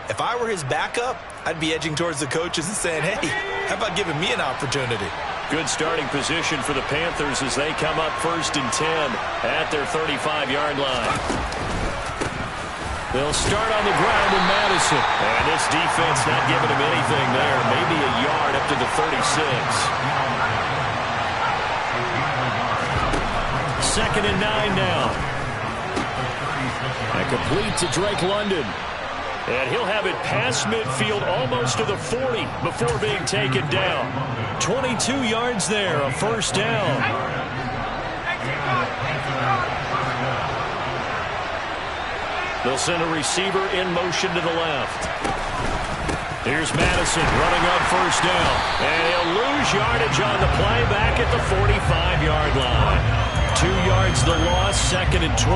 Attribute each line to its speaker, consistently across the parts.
Speaker 1: If I were his backup, I'd be edging towards the coaches and saying, hey, how about giving me an opportunity?
Speaker 2: Good starting position for the Panthers as they come up 1st and 10 at their 35-yard line. They'll start on the ground in Madison. And this defense not giving him anything there. Maybe a yard up to the 36. 2nd and 9 now. And complete to Drake London. And he'll have it past midfield almost to the 40 before being taken down. 22 yards there, a 1st down. They'll send a receiver in motion to the left. Here's Madison running on 1st down. And he'll lose yardage on the play back at the 45-yard line. 2 yards the loss, 2nd and 12.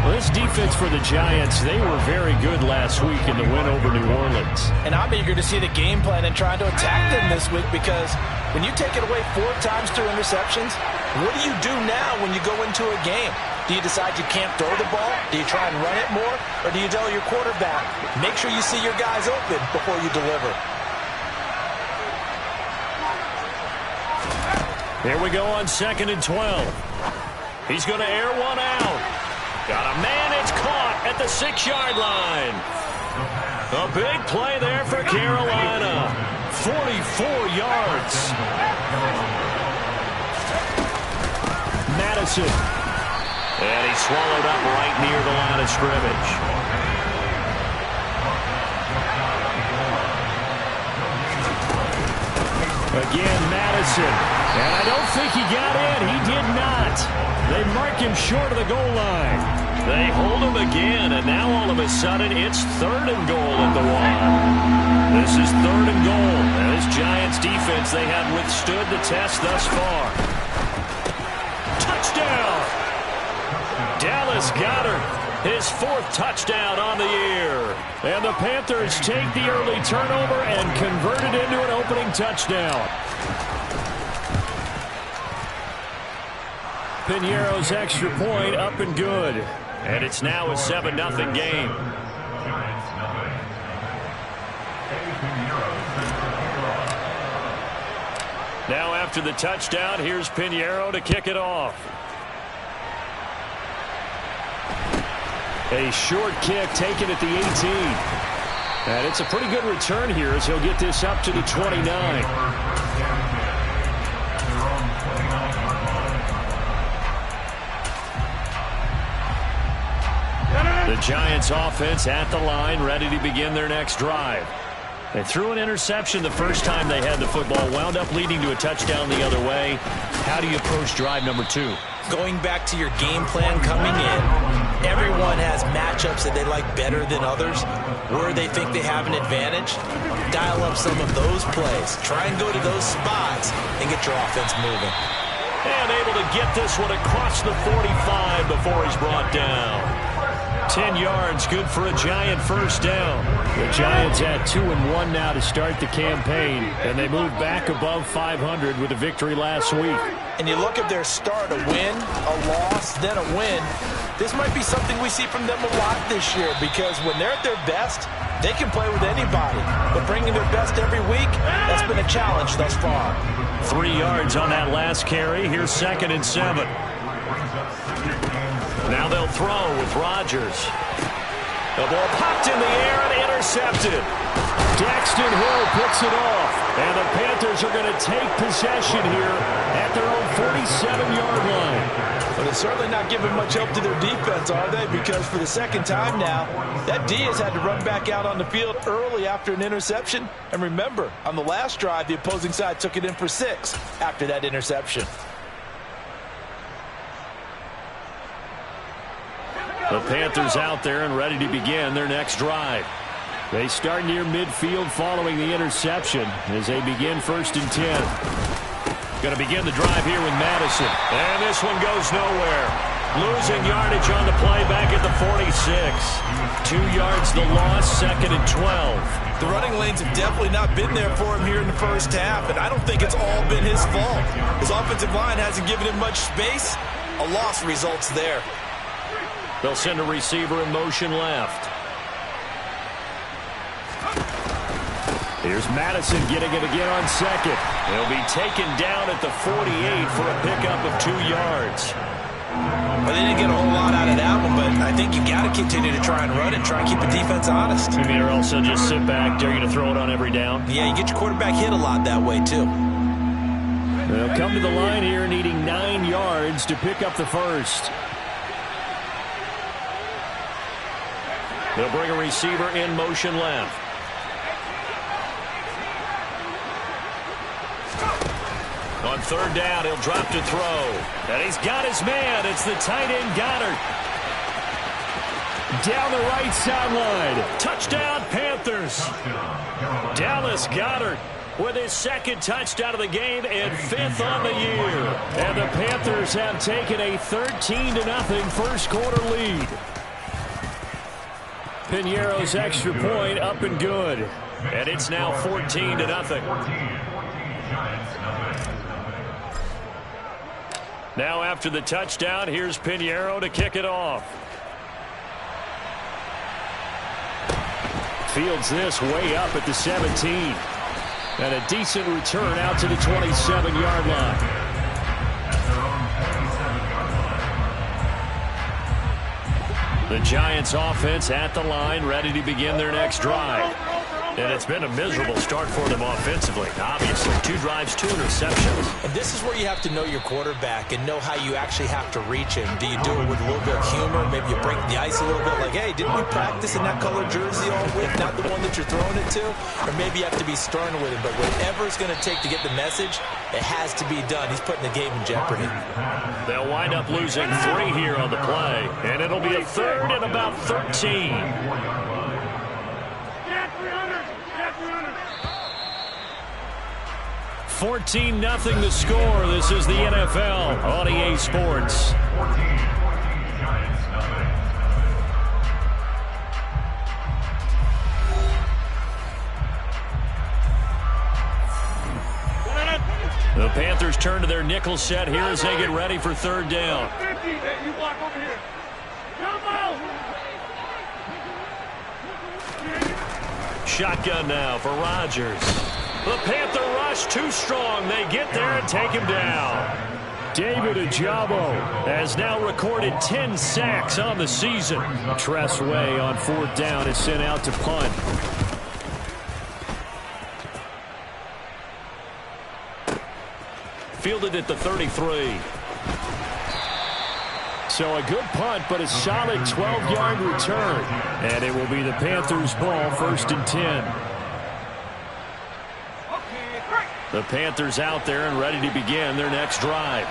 Speaker 2: Well, this defense for the Giants, they were very good last week in the win over New Orleans.
Speaker 1: And I'm eager to see the game plan and trying to attack them this week, because when you take it away 4 times through interceptions, what do you do now when you go into a game? Do you decide you can't throw the ball? Do you try and run it more? Or do you tell your quarterback, make sure you see your guys open before you deliver?
Speaker 2: Here we go on 2nd and 12. He's going to air one out. Got a man, it's caught at the 6-yard line. A big play there for Carolina. 44 yards. Madison. And he's swallowed up right near the line of scrimmage. Again, Madison. And I don't think he got in. He did not. They mark him short of the goal line. They hold him again, and now all of a sudden it's 3rd and goal at the 1. This is 3rd and goal. And this Giants defense, they have withstood the test thus far. Touchdown! Dallas Goedert, his 4th touchdown on the year. And the Panthers take the early turnover and convert it into an opening touchdown. Piñeiro's extra point up and good. And it's now a 7-0 game. Now after the touchdown, here's Piñeiro to kick it off. A short kick taken at the 18. And it's a pretty good return here as he'll get this up to the 29. The Giants offense at the line, ready to begin their next drive. They threw an interception the first time they had the football, wound up leading to a touchdown the other way. How do you approach drive number 2?
Speaker 1: Going back to your game plan coming in, everyone has matchups that they like better than others, where they think they have an advantage. Dial up some of those plays. Try and go to those spots and get your offense moving.
Speaker 2: And able to get this one across the 45 before he's brought down. 10 yards, good for a Giant 1st down. The Giants at 2-1 now to start the campaign, and they move back above 500 with a victory last week.
Speaker 1: And you look at their start, a win, a loss, then a win. This might be something we see from them a lot this year, because when they're at their best, they can play with anybody. But bringing their best every week, that's been a challenge thus far.
Speaker 2: 3 yards on that last carry. Here's 2nd and 7. Now they'll throw with Rodgers. The ball popped in the air and intercepted. Daxton Hill picks it off. And the Panthers are going to take possession here at their own 47-yard line.
Speaker 1: But it's certainly not giving much help to their defense, are they? Because for the 2nd time now, that D has had to run back out on the field early after an interception. And remember, on the last drive, the opposing side took it in for 6 after that interception.
Speaker 2: The Panthers out there and ready to begin their next drive. They start near midfield following the interception as they begin 1st and 10. Going to begin the drive here with Madison. And this one goes nowhere. Losing yardage on the play back at the 46. 2 yards the loss, 2nd and 12.
Speaker 1: The running lanes have definitely not been there for him here in the first half, and I don't think it's all been his fault. His offensive line hasn't given him much space. A loss results there.
Speaker 2: They'll send a receiver in motion left. Here's Madison getting it again on second. He'll be taken down at the 48 for a pickup of 2 yards.
Speaker 1: Well, they didn't get a whole lot out of that one, but I think you got to continue to try and run and try and keep the defense honest.
Speaker 2: You mean, or also just sit back, dare you to throw it on every down?
Speaker 1: Yeah, you get your quarterback hit a lot that way, too.
Speaker 2: They'll come to the line here needing 9 yards to pick up the first. They'll bring a receiver in motion left. On third down, he'll drop to throw. And he's got his man. It's the tight end, Goddard. Down the right sideline. Touchdown, Panthers. Dallas Goedert with his second touchdown of the game and 5th on the year. And the Panthers have taken a 13-0 first quarter lead. Piñeiro's extra point up and good. And it's now 14-0. Now after the touchdown, here's Piñeiro to kick it off. Fields this way up at the 17. And a decent return out to the 27-yard line. The Giants offense at the line, ready to begin their next drive. And it's been a miserable start for them offensively. Obviously, 2 drives, 2 interceptions.
Speaker 1: And this is where you have to know your quarterback and know how you actually have to reach him. Do you do it with a little bit of humor? Maybe you break the ice a little bit like, hey, didn't we practice in that color jersey all week, not the one that you're throwing it to? Or maybe you have to be stern with him. But whatever it's going to take to get the message, it has to be done. He's putting the game in jeopardy.
Speaker 2: They'll wind up losing 3 here on the play. And it'll be a 3rd and about 13. 14-0 the score. This is the NFL on EA Sports. The Panthers turn to their nickel set here as they get ready for 3rd down. Shotgun now for Rodgers. The Panther rush too strong. They get there and take him down. David Ojabo has now recorded 10 sacks on the season. Tress Way on 4th down is sent out to punt. Fielded at the 33. So a good punt, but a solid 12-yard return. And it will be the Panthers' ball, 1st and 10. The Panthers out there and ready to begin their next drive.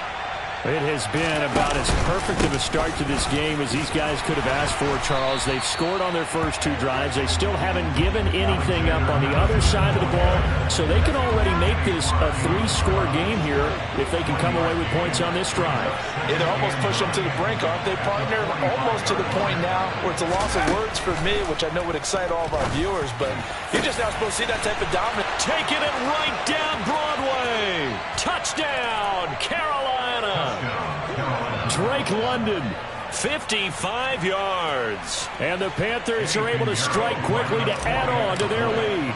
Speaker 2: It has been about as perfect of a start to this game as these guys could have asked for, Charles. They've scored on their first 2 drives. They still haven't given anything up on the other side of the ball, so they can already make this a 3-score game here if they can come away with points on this drive.
Speaker 1: Yeah, they're almost pushing them to the brink, aren't they, partner? Almost to the point now where it's a loss of words for me, which I know would excite all of our viewers, but you're just not supposed to see that type of dominance.
Speaker 2: Taking it right down Broadway. Touchdown, Carolina. Drake London, 55 yards. And the Panthers are able to strike quickly to add on to their lead.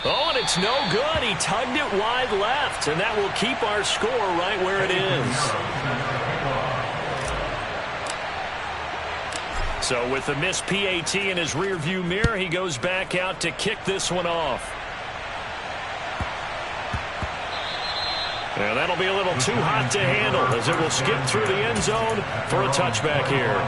Speaker 2: Oh, and it's no good. He tugged it wide left, and that will keep our score right where it is. So with the missed PAT in his rearview mirror, he goes back out to kick this one off. And that'll be a little too hot to handle as it will skip through the end zone for a touchback here.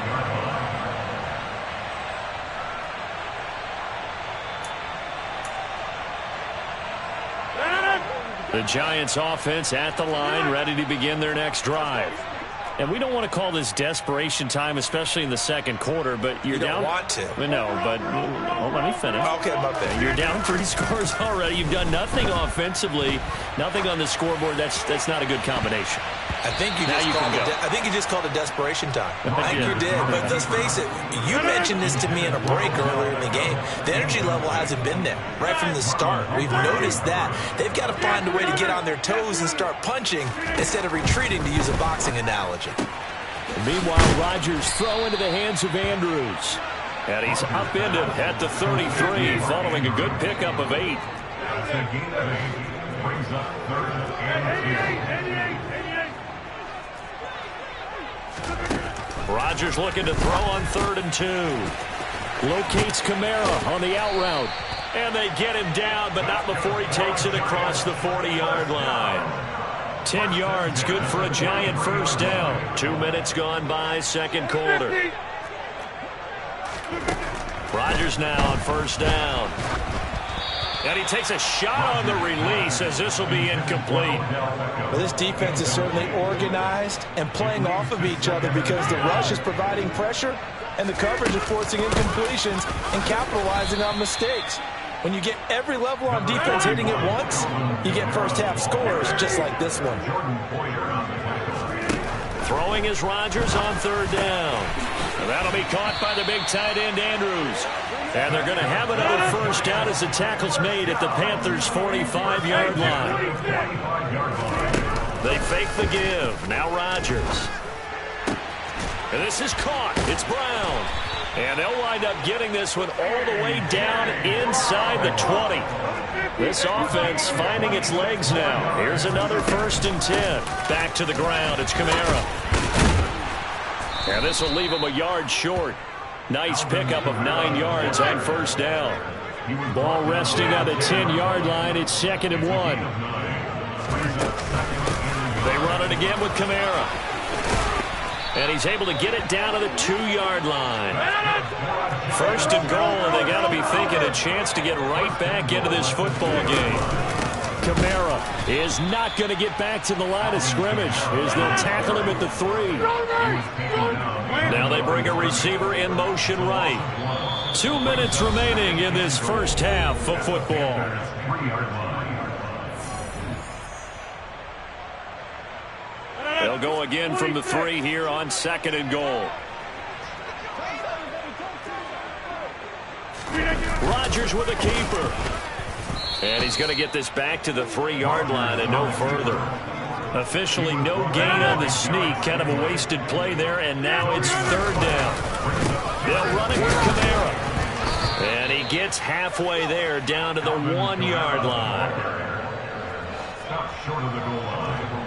Speaker 2: The Giants offense at the line, ready to begin their next drive. And we don't want to call this desperation time, especially in the second quarter, but you're down.
Speaker 1: You don't want to.
Speaker 2: No, but let me finish.
Speaker 1: Okay, I'm up there.
Speaker 2: You're down 3 scores already. You've done nothing offensively, nothing on the scoreboard. That's not a good combination.
Speaker 1: I think you just called it desperation time. I think you did. But let's face it, you mentioned this to me in a break earlier in the game. The energy level hasn't been there right from the start. We've noticed that. They've got to find a way to get on their toes and start punching instead of retreating, to use a boxing analogy.
Speaker 2: Meanwhile, Rodgers throw into the hands of Andrews. And he's upended at the 33 following a good pickup of 8. Rodgers looking to throw on 3rd and 2. Locates Kamara on the out route. And they get him down, but not before he takes it across the 40-yard line. 10 yards, good for a Giant first down. 2 minutes gone by, second quarter. Rodgers now on first down. And he takes a shot on the release as this will be incomplete.
Speaker 1: Well, this defense is certainly organized and playing off of each other because the rush is providing pressure and the coverage is forcing incompletions and capitalizing on mistakes. When you get every level on defense hitting it once, you get first-half scores just like this one.
Speaker 2: Throwing is Rodgers on 3rd down. And that'll be caught by the big tight end, Andrews. And they're going to have another first down as the tackle's made at the Panthers' 45-yard line. They fake the give. Now Rodgers. And this is caught. It's Brown. And they'll wind up getting this one all the way down inside the 20. This offense finding its legs now. Here's another 1st and 10. Back to the ground. It's Kamara. And this will leave him a yard short. Nice pickup of 9 yards on first down. Ball resting on the 10-yard line. It's 2nd and 1. They run it again with Kamara. And he's able to get it down to the 2-yard line. 1st and goal, and they got to be thinking a chance to get right back into this football game. Kamara is not going to get back to the line of scrimmage as they'll tackle him at the 3. Now they bring a receiver in motion right. 2 minutes remaining in this first half of football. They'll go again from the 3 here on 2nd and goal. Rodgers with a keeper. And he's going to get this back to the 3-yard line and no further. Officially no gain on the sneak. Kind of a wasted play there, and now it's 3rd down. They'll run it with Kamara. And he gets halfway there down to the 1-yard line. Stop short of the goal line.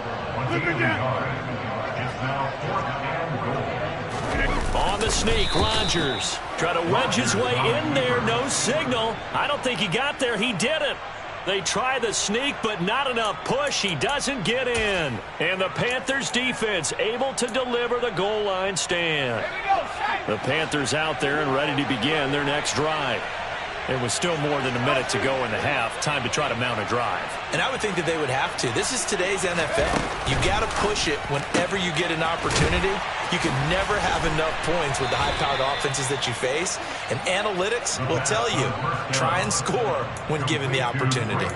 Speaker 2: On the sneak, Rodgers try to wedge his way in there. No signal. I don't think he got there. He didn't. They try the sneak, but not enough push. He doesn't get in. And the Panthers defense able to deliver the goal line stand. The Panthers out there and ready to begin their next drive. There was still more than a minute to go in the half. Time to try to mount a drive.
Speaker 1: And I would think that they would have to. This is today's NFL. You got to push it whenever you get an opportunity. You can never have enough points with the high-powered offenses that you face. And analytics will tell you, try and score when given the opportunity.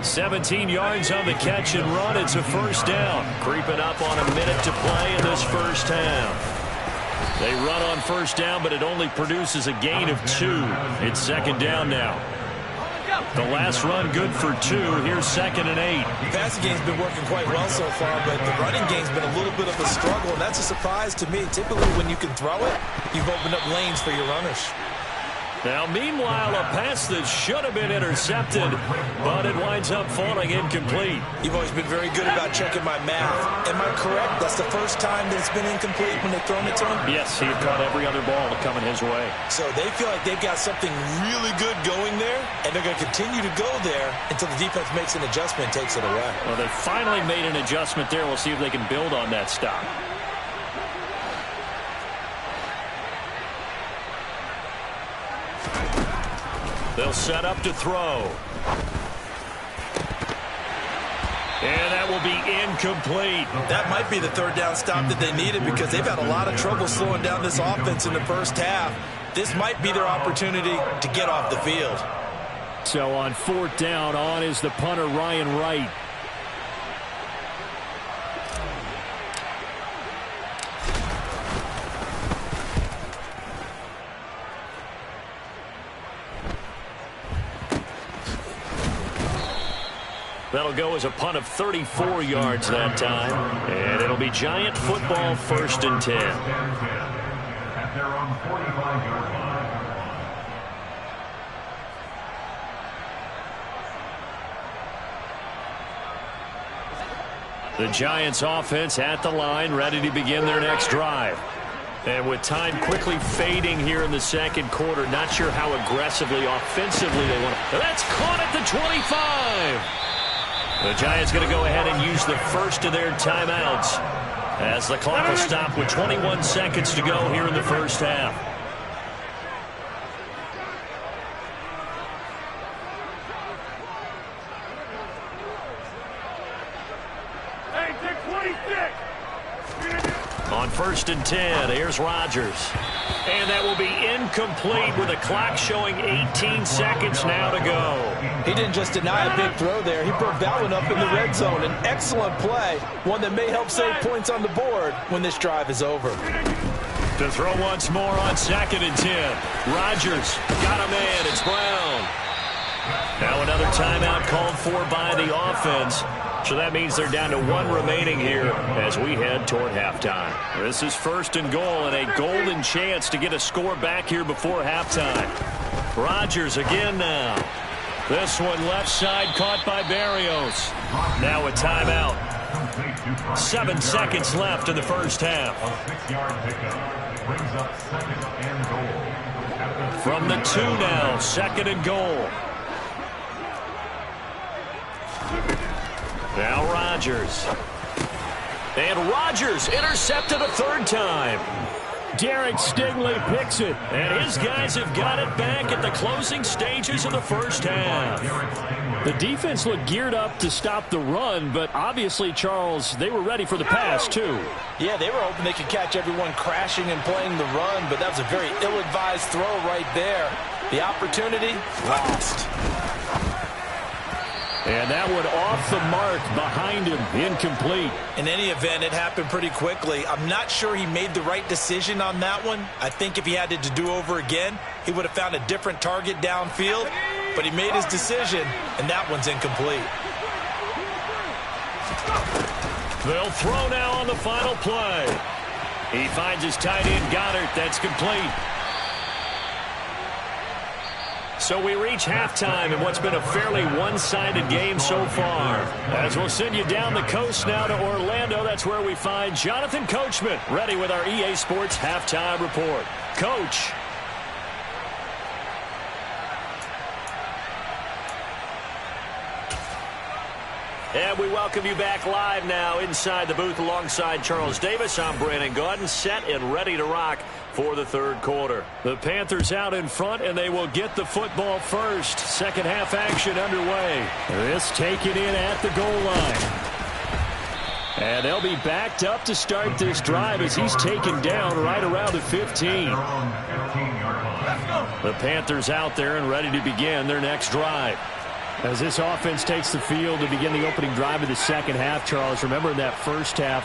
Speaker 2: 17 yards on the catch and run. It's a first down. Creeping up on a minute to play in this first half. They run on first down, but it only produces a gain of 2. It's 2nd down now. The last run good for 2. Here's 2nd and 8.
Speaker 1: The passing game's been working quite well so far, but the running game's been a little bit of a struggle, and that's a surprise to me. Typically, when you can throw it, you've opened up lanes for your runners.
Speaker 2: Now, meanwhile, a pass that should have been intercepted, but it winds up falling incomplete.
Speaker 1: You've always been very good about checking my math. Am I correct? That's the first time that it's been incomplete when they've thrown it to him?
Speaker 2: Yes, he had caught every other ball coming his way.
Speaker 1: So they feel like they've got something really good going there, and they're going to continue to go there until the defense makes an adjustment and takes it away.
Speaker 2: Well, they finally made an adjustment there. We'll see if they can build on that stop. They'll set up to throw. And that will be incomplete.
Speaker 1: That might be the 3rd down stop that they needed because they've had a lot of trouble slowing down this offense in the first half. This might be their opportunity to get off the field.
Speaker 2: So on 4th down, on is the punter, Ryan Wright. That'll go as a punt of 34 yards that time. And it'll be Giant football 1st and 10. The Giants offense at the line, ready to begin their next drive. And with time quickly fading here in the second quarter, not sure how aggressively, offensively they want to. That's caught at the 25. The Giants going to go ahead and use the first of their timeouts as the clock will stop with 21 seconds to go here in the first half. On 1st and 10, here's Rodgers. And that will be incomplete with the clock showing 18 seconds now to go.
Speaker 1: He didn't just deny a big throw there. He broke that one up in the red zone. An excellent play, one that may help save points on the board when this drive is over.
Speaker 2: To throw once more on 2nd and 10. Rodgers got a man. It's Brown. Now another timeout called for by the offense. So that means they're down to 1 remaining here as we head toward halftime. This is 1st and goal and a golden chance to get a score back here before halftime. Rodgers again now. This one left side caught by Berrios. Now a timeout. 7 seconds left in the first half. From the 2 now, 2nd and goal. Now Rodgers. And Rodgers intercepted a 3rd time. Derek Stingley picks it. And his guys have got it back at the closing stages of the first half. The defense looked geared up to stop the run, but obviously, Charles, they were ready for the pass, too.
Speaker 1: Yeah, they were hoping they could catch everyone crashing and playing the run, but that was a very ill-advised throw right there. The opportunity lost.
Speaker 2: And that one off the mark behind him, incomplete.
Speaker 1: In any event, it happened pretty quickly. I'm not sure he made the right decision on that one. I think if he had it to do over again, he would have found a different target downfield. But he made his decision, and that one's incomplete.
Speaker 2: They'll throw now on the final play. He finds his tight end, Goddard. That's complete. So we reach halftime in what's been a fairly one-sided game so far. As we'll send you down the coast now to Orlando, that's where we find Jonathan Coachman ready with our EA Sports Halftime Report. Coach. And we welcome you back live now inside the booth alongside Charles Davis. I'm Brandon Gaudin, set and ready to rock for the 3rd quarter. The Panthers out in front, and they will get the football first. Second half action underway. This taken in at the goal line. And they'll be backed up to start this drive as he's taken down right around the 15. The Panthers out there and ready to begin their next drive. As this offense takes the field to begin the opening drive of the second half, Charles, remember in that first half,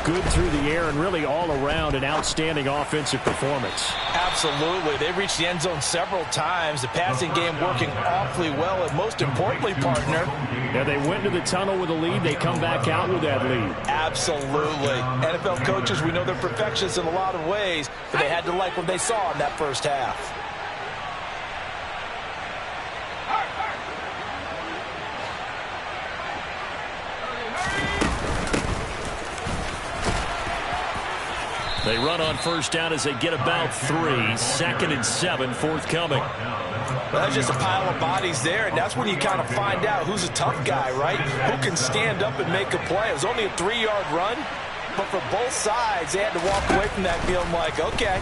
Speaker 2: good through the air and really all around an outstanding offensive performance.
Speaker 1: Absolutely. They reached the end zone several times. The passing game working awfully well, and most importantly, partner.
Speaker 2: Yeah, they went to the tunnel with a lead. They come back out with that lead.
Speaker 1: Absolutely. NFL coaches, we know they're perfectionists in a lot of ways, but they had to like what they saw in that first half.
Speaker 2: They run on first down as they get about 3. 2nd and 7 forthcoming.
Speaker 1: Well, that's just a pile of bodies there, and that's when you kind of find out who's a tough guy, right? Who can stand up and make a play. It was only a 3-yard run, but for both sides, they had to walk away from that feeling like, okay,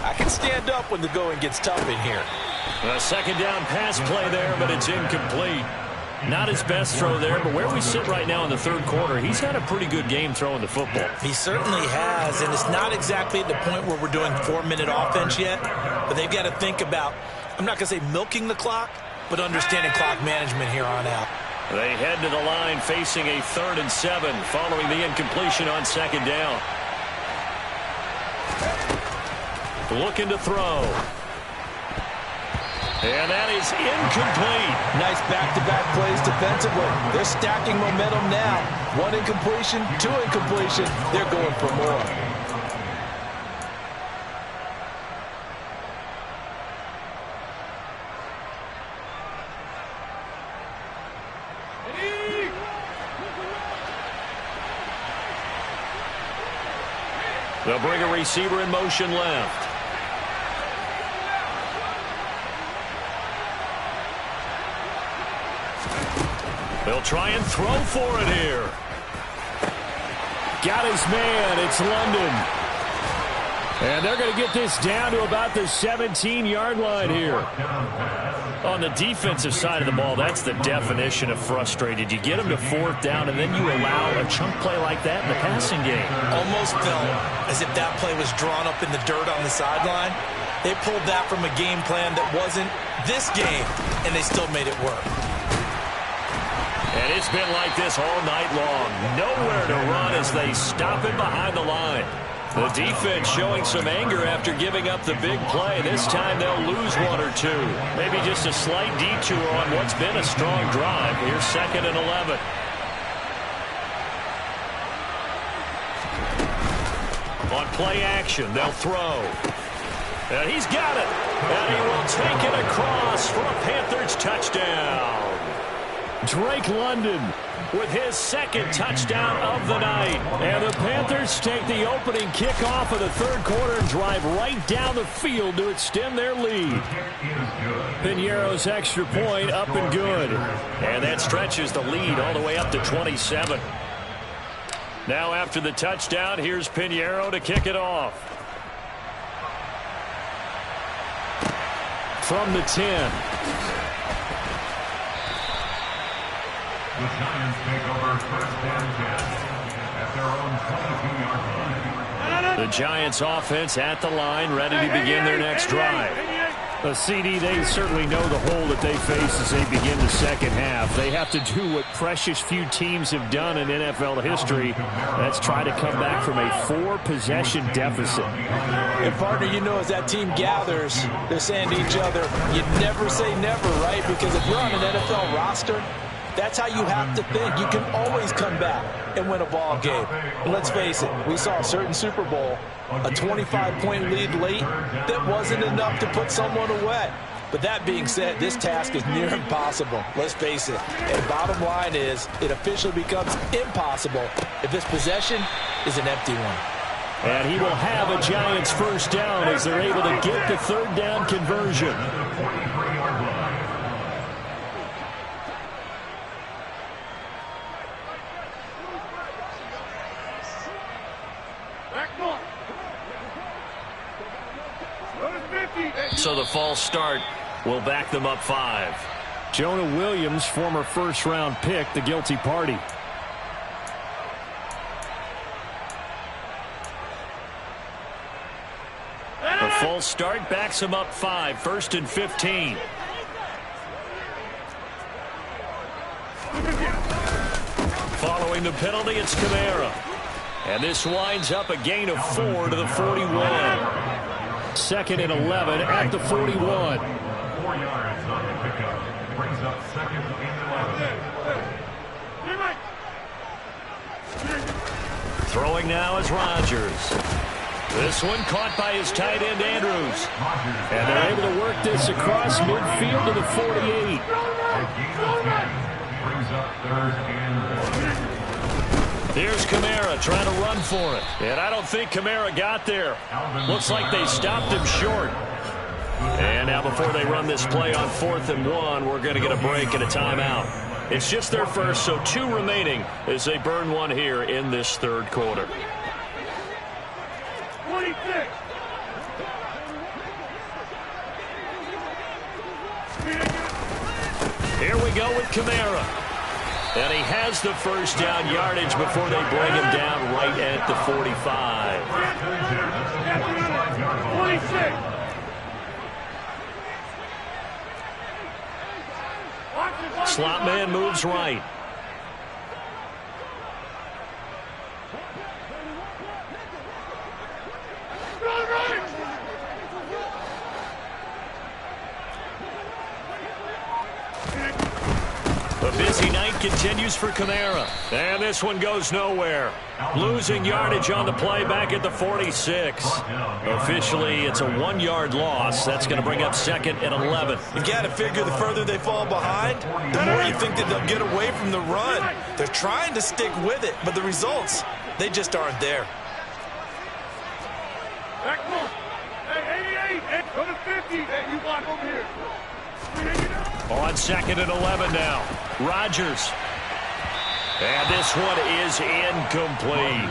Speaker 1: I can stand up when the going gets tough in here.
Speaker 2: A 2nd down pass play there, but it's incomplete. Not his best throw there, but where we sit right now in the 3rd quarter, he's had a pretty good game throwing the football.
Speaker 1: He certainly has, and it's not exactly at the point where we're doing 4-minute offense yet, but they've got to think about, I'm not going to say milking the clock, but understanding clock management here on out.
Speaker 2: They head to the line facing a 3rd and 7 following the incompletion on 2nd down. Looking to throw. And that is incomplete.
Speaker 1: Nice back-to-back plays defensively. They're stacking momentum now. 1 incompletion, 2 incompletion. They're going for more.
Speaker 2: They'll bring a receiver in motion left. They'll try and throw for it here. Got his man. It's London. And they're going to get this down to about the 17-yard line here. On the defensive side of the ball, that's the definition of frustrated. You get them to fourth down, and then you allow a chunk play like that in the passing game.
Speaker 1: Almost felt as if that play was drawn up in the dirt on the sideline. They pulled that from a game plan that wasn't this game, and they still made it work.
Speaker 2: And it's been like this all night long. Nowhere to run as they stop it behind the line. The defense showing some anger after giving up the big play. This time they'll lose one or two. Maybe just a slight detour on what's been a strong drive. Here's 2nd and 11. On play action, they'll throw. And he's got it. And he will take it across for a Panthers touchdown. Drake London with his 2nd touchdown of the night. And the Panthers take the opening kickoff of the 3rd quarter and drive right down the field to extend their lead. Piñeiro's extra point up and good. And that stretches the lead all the way up to 27. Now after the touchdown, here's Piñeiro to kick it off. From the 10.
Speaker 3: The Giants take over 1st and 10 at their own 22-yard line.
Speaker 2: The Giants offense at the line, ready to begin their next drive. A CD, they certainly know the hole that they face as they begin the second half. They have to do what precious few teams have done in NFL history. That's try to come back from a 4-possession deficit.
Speaker 1: And partner, you know, as that team gathers, they're saying to each other, you never say never, right? Because if you're on an NFL roster, that's how you have to think. You can always come back and win a ball game. And let's face it, we saw a certain Super Bowl, a 25-point lead late that wasn't enough to put someone away. But that being said, this task is near impossible. Let's face it. And bottom line is, it officially becomes impossible if this possession is an empty one.
Speaker 2: And he will have a Giants first down as they're able to get the 3rd down conversion. So the false start will back them up 5. Jonah Williams, former first-round pick, the guilty party. The false start backs him up 5, 1st and 15. Following the penalty, it's Kamara. And this winds up a gain of 4 to the 41. 2nd and 11 at the 41.
Speaker 3: 4 yards on the pickup. Brings up 2nd and 11.
Speaker 2: Throwing now is Rodgers. This one caught by his tight end, Andrews. And they're able to work this across midfield to the 48.
Speaker 3: Brings up 3rd and 1.
Speaker 2: Here's Kamara trying to run for it. And I don't think Kamara got there. Looks like they stopped him short. And now before they run this play on 4th and 1, we're going to get a break and a timeout. It's just their first, so 2 remaining as they burn one here in this 3rd quarter.
Speaker 3: 26.
Speaker 2: Here we go with Kamara. And he has the first down yardage before they bring him down right at the 45.
Speaker 3: 26.
Speaker 2: Slot man moves right. A busy night continues for Kamara. And this one goes nowhere. Losing yardage on the play back at the 46. Officially, it's a 1-yard loss. That's going to bring up 2nd and 11.
Speaker 1: You got to figure the further they fall behind, the more you think that they'll get away from the run. They're trying to stick with it, but the results, they just aren't there.
Speaker 2: On 2nd and 11 now. Rodgers. And this one is incomplete.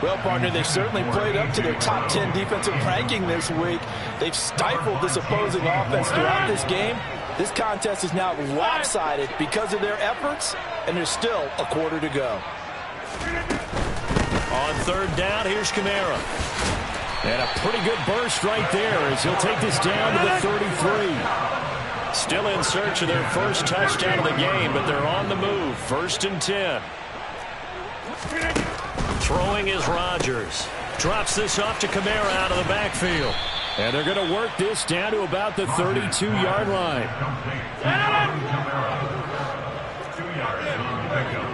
Speaker 1: Well, partner, they've certainly played up to their top 10 defensive ranking this week. They've stifled this opposing offense throughout this game. This contest is now lopsided because of their efforts, and there's still a quarter to go.
Speaker 2: On 3rd down, here's Kamara. And a pretty good burst right there as he'll take this down to the 33. Still in search of their first touchdown of the game, but they're on the move. 1st and 10. Throwing is Rodgers. Drops this off to Kamara out of the backfield. And they're going to work this down to about the 32-yard line.
Speaker 3: 2 yards on the pickup.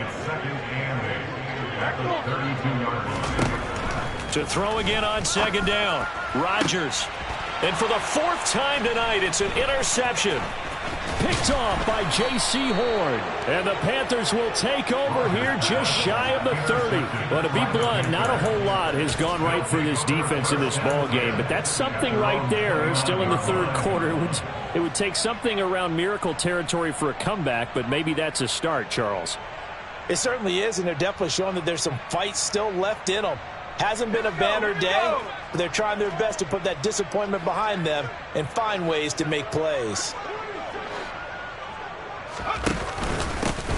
Speaker 3: It's 2nd and 8. Back to the 32-yard line.
Speaker 2: To throw again on 2nd down. Rodgers. And for the 4th time tonight, it's an interception. Picked off by J.C. Horn. And the Panthers will take over here just shy of the 30. But to be blunt, not a whole lot has gone right for this defense in this ball game. But that's something right there. Still in the 3rd quarter. It would take something around miracle territory for a comeback, but maybe that's a start, Charles.
Speaker 1: It certainly is, and they're definitely showing that there's some fight still left in them. Hasn't been a banner day, but they're trying their best to put that disappointment behind them and find ways to make plays.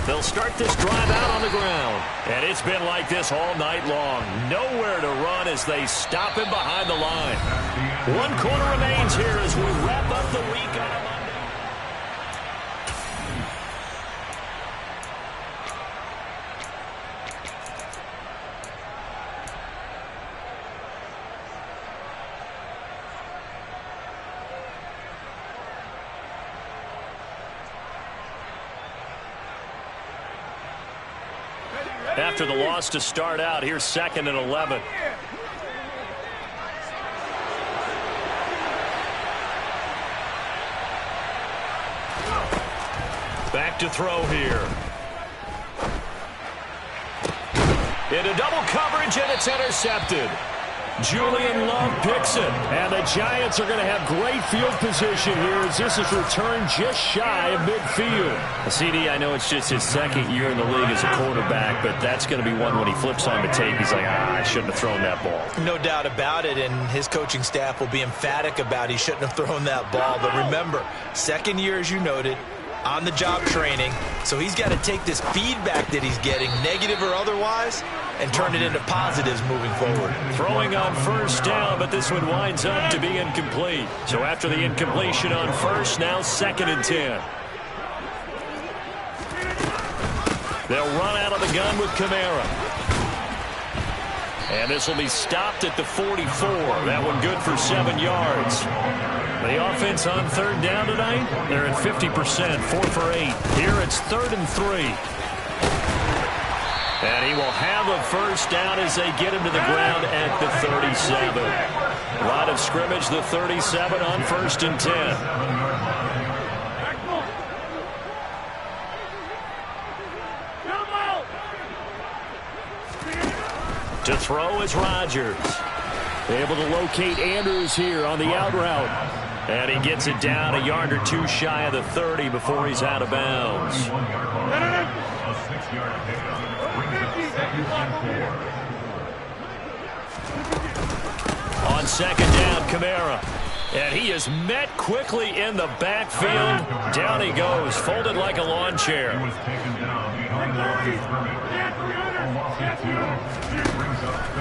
Speaker 2: They'll start this drive out on the ground. And it's been like this all night long. Nowhere to run as they stop him behind the line. 1 quarter remains here as we wrap up the week on a Monday. After the loss to start out, here's 2nd and 11. Back to throw here. Into double coverage, and it's intercepted. Julian Love picks it. And the Giants are going to have great field position here as this is returned just shy of midfield. CD, I know it's just his 2nd year in the league as a quarterback, but that's going to be one when he flips on the tape. He's like, I shouldn't have thrown that ball.
Speaker 1: No doubt about it, and his coaching staff will be emphatic about he shouldn't have thrown that ball. But remember, 2nd year, as you noted, on-the-job training, so he's got to take this feedback that he's getting, negative or otherwise, and turn it into positives moving forward. Throwing on 1st down, but this one winds up to be incomplete. So after the incompletion on 1st, now 2nd and 10. They'll run out of the gun with Kamara. And this will be stopped at the 44. That one good for 7 yards. The offense on 3rd down tonight, they're at 50%, 4 for 8. Here it's 3rd and 3. And he will have a 1st down as they get him to the ground at the 37. Line of scrimmage, the 37 on 1st and 10. To throw is Rodgers. Able to locate Andrews here on the out route. And he gets it down a yard or 2 shy of the 30 before he's out of bounds. On 2nd down, Kamara. And he is met quickly in the backfield. Down he goes, folded like a lawn chair.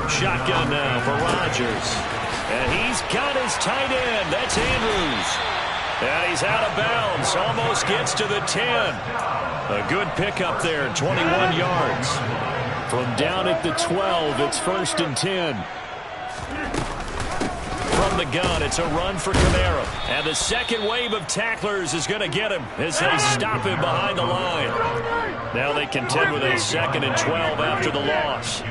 Speaker 1: Shotgun now for Rodgers. And he's got his tight end. That's Andrews. And he's out of bounds. Almost gets to the 10. A good pickup there, 21 yards. From down at the 12, it's 1st and 10. From the gun, it's a run for Kamara. And the second wave of tacklers is going to get him as they stop him behind the line. Now they contend with a 2nd and 12 after the loss.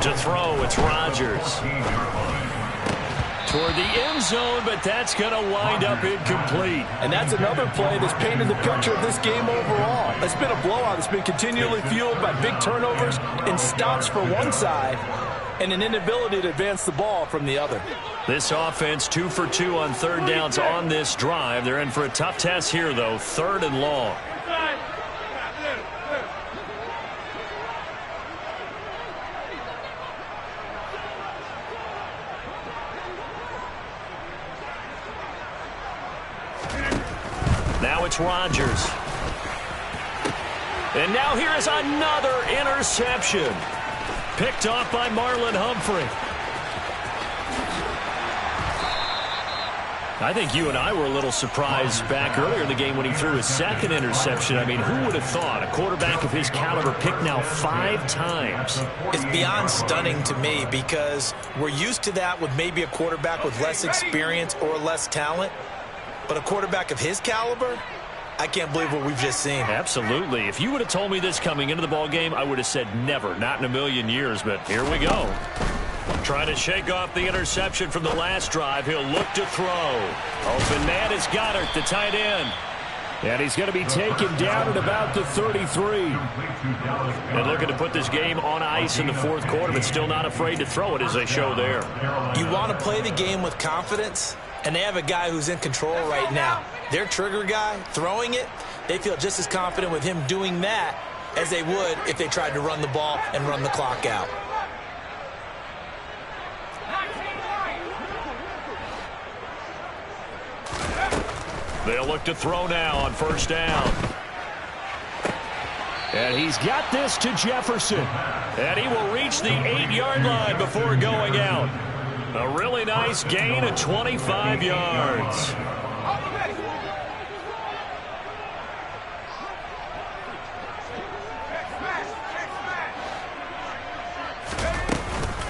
Speaker 1: To throw, it's Rodgers. Toward the end zone, but that's going to wind up incomplete. And that's another play that's painted the picture of this game overall. It's been a blowout. It's been continually fueled by big turnovers and stops for one side and an inability to advance the ball from the other.
Speaker 2: This offense 2 for 2 on third downs on this drive. They're in for a tough test here, though. 3rd and long. Now it's Rodgers. And now here is another interception. Picked off by Marlon Humphrey. I think you and I were a little surprised back earlier in the game when he threw his 2nd interception. I mean, who would have thought a quarterback of his caliber picked now 5 times?
Speaker 1: It's beyond stunning to me because we're used to that with maybe a quarterback with less experience or less talent. But a quarterback of his caliber, I can't believe what we've just seen.
Speaker 2: Absolutely. If you would have told me this coming into the ball game, I would have said never, not in a million years. But here we go. Trying to shake off the interception from the last drive. He'll look to throw. Open man is Goddard, the tight end. And he's going to be taken down at about the 33. And looking to put this game on ice in the 4th quarter, but still not afraid to throw it as they show there.
Speaker 1: You want to play the game with confidence, and they have a guy who's in control right now. Their trigger guy throwing it, they feel just as confident with him doing that as they would if they tried to run the ball and run the clock out.
Speaker 2: They'll look to throw now on 1st down. And he's got this to Jefferson. And he will reach the 8-yard line before going out. A really nice gain of 25 yards.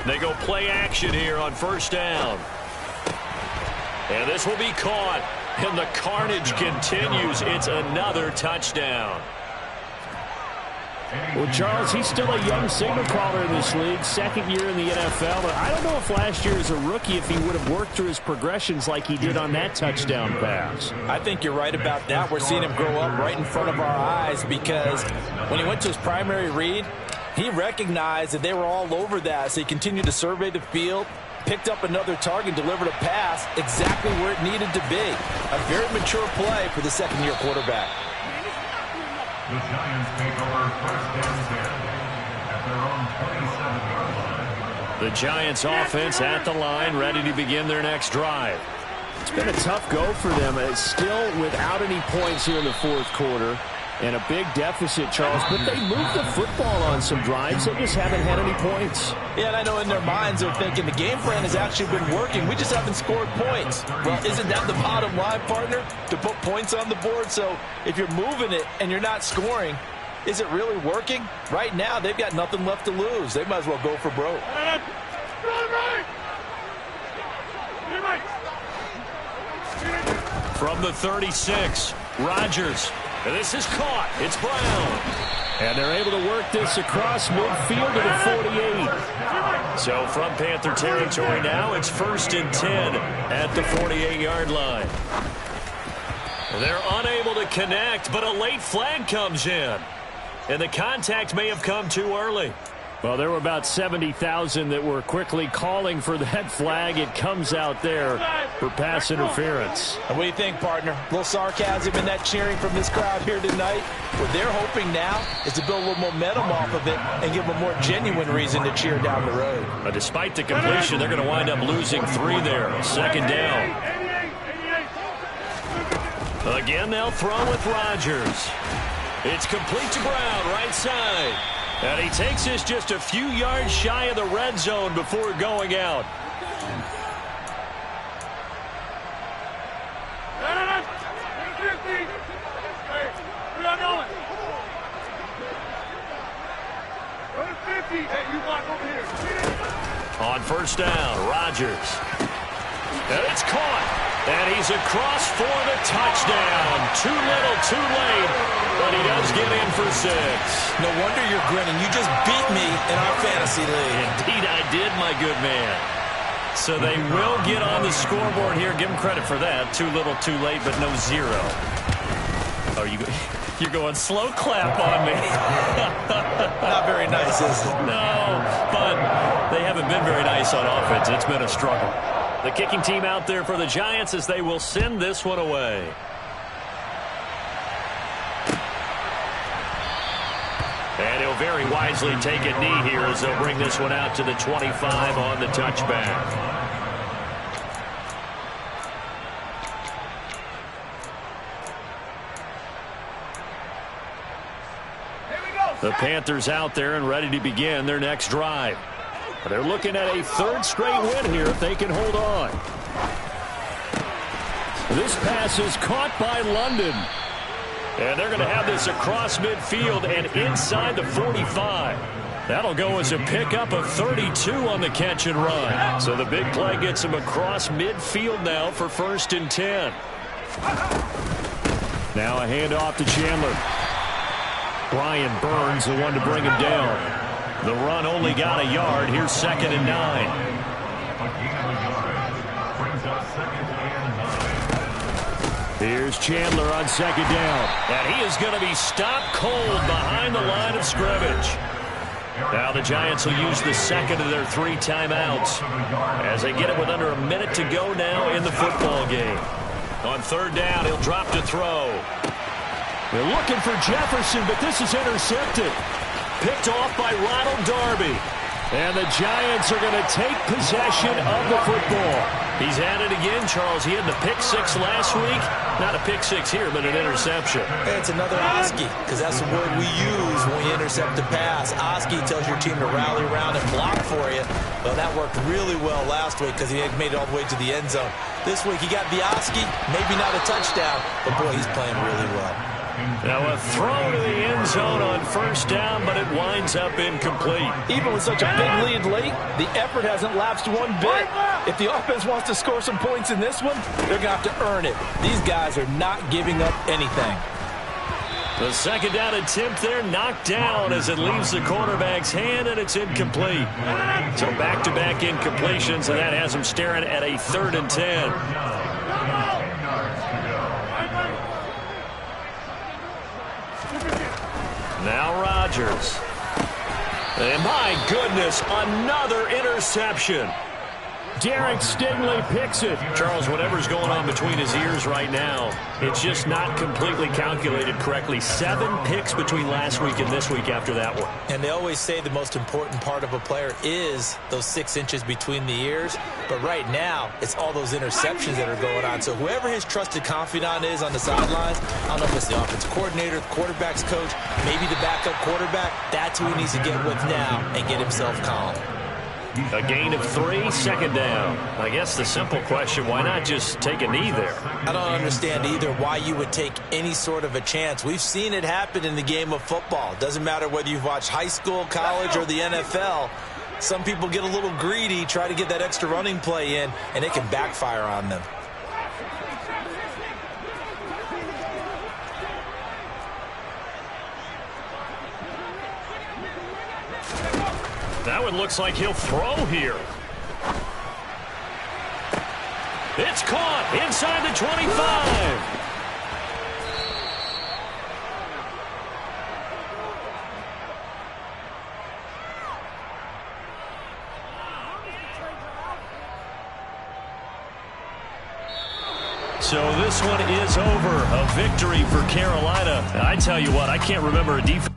Speaker 2: They go play action here on 1st down. And this will be caught. And the carnage continues. It's another touchdown.
Speaker 4: Well, Charles, he's still a young signal caller in this league, 2nd year in the NFL. But I don't know if last year as a rookie, if he would have worked through his progressions like he did on that touchdown pass.
Speaker 1: I think you're right about that. We're seeing him grow up right in front of our eyes because when he went to his primary read, he recognized that they were all over that. So he continued to survey the field, picked up another target, delivered a pass exactly where it needed to be. A very mature play for the 2nd-year quarterback.
Speaker 3: The Giants take over 1st and 10 at their own 27-yard line.
Speaker 2: The Giants offense at the line, ready to begin their next drive.
Speaker 4: It's been a tough go for them. It's still without any points here in the 4th quarter. And a big deficit, Charles. But they moved the football on some drives. They just haven't had any points.
Speaker 1: Yeah, and I know in their minds they're thinking the game plan has actually been working. We just haven't scored points. Well, isn't that the bottom line, partner? To put points on the board? So if you're moving it and you're not scoring, is it really working? Right now, they've got nothing left to lose. They might as well go for broke.
Speaker 2: From the 36, Rodgers. And this is caught. It's Brown.
Speaker 4: And they're able to work this across midfield to the 48.
Speaker 2: So from Panther territory now, it's 1st and 10 at the 48-yard line. They're unable to connect, but a late flag comes in. And the contact may have come too early.
Speaker 4: Well, there were about 70,000 that were quickly calling for that flag. It comes out there for pass interference.
Speaker 1: And what do you think, partner? A little sarcasm in that cheering from this crowd here tonight. What they're hoping now is to build a little momentum off of it and give them a more genuine reason to cheer down the road.
Speaker 2: But despite the completion, they're going to wind up losing 3 there. 2nd down. Again, they'll throw with Rodgers. It's complete to Brown, right side. And he takes this just a few yards shy of the red zone before going out. On 1st down, Rodgers. And it's caught. And he's across for the touchdown. Too little, too late. But he does get in for 6.
Speaker 1: No wonder you're grinning. You just beat me in our fantasy league.
Speaker 2: Indeed I did, my good man. So they will get on the scoreboard here. Give him credit for that. Too little, too late, but no 0. You're going slow clap on me.
Speaker 1: Not very nice, is it?
Speaker 2: No, but they haven't been very nice on offense. It's been a struggle. The kicking team out there for the Giants as they will send this one away. And he'll very wisely take a knee here as they'll bring this one out to the 25 on the touchback. The Panthers out there and ready to begin their next drive. They're looking at a third straight win here if they can hold on. This pass is caught by London. And they're going to have this across midfield and inside the 45. That'll go as a pickup of 32 on the catch and run. So the big play gets him across midfield now for 1st and 10. Now a handoff to Chandler. Brian Burns, the one to bring him down. The run only got a yard. Here's 2nd and 9. Here's Chandler on 2nd down. And he is going to be stopped cold behind the line of scrimmage. Now the Giants will use the 2nd of their 3 timeouts as they get it with under a minute to go now in the football game. On 3rd down, he'll drop to throw. They're looking for Jefferson, but this is intercepted. Picked off by Ronald Darby. And the Giants are going to take possession of the football. He's at it again, Charles. He had the pick 6 last week. Not a pick 6 here, but an interception.
Speaker 1: It's another Oski, because that's the word we use when we intercept a pass. Oski tells your team to rally around and block for you. Well, that worked really well last week because he had made it all the way to the end zone. This week he got the Oski, maybe not a touchdown, but boy, he's playing really well.
Speaker 2: Now a throw to the end zone on 1st down, but it winds up incomplete.
Speaker 1: Even with such a big lead late, the effort hasn't lapsed one bit. If the offense wants to score some points in this one, they're going to have to earn it. These guys are not giving up anything.
Speaker 2: The 2nd down attempt there knocked down as it leaves the quarterback's hand, and it's incomplete. So back-to-back incompletions, and that has him staring at a 3rd and 10. Now Rodgers. And my goodness, another interception. Derek Stingley picks it. Charles, whatever's going on between his ears right now, it's just not completely calculated correctly. 7 picks between last week and this week after that one.
Speaker 1: And they always say the most important part of a player is those 6 inches between the ears. But right now, it's all those interceptions that are going on. So whoever his trusted confidant is on the sidelines, I don't know if it's the offensive coordinator, the quarterback's coach, maybe the backup quarterback, that's who he needs to get with now and get himself calm.
Speaker 2: A gain of 3, 2nd down. I guess the simple question, why not just take a knee there?
Speaker 1: I don't understand either why you would take any sort of a chance. We've seen it happen in the game of football. Doesn't matter whether you've watched high school, college, or the NFL. Some people get a little greedy, try to get that extra running play in, and it can backfire on them.
Speaker 2: That one looks like he'll throw here. It's caught inside the 25. So this one is over. A victory for Carolina. I tell you what, I can't remember a defense.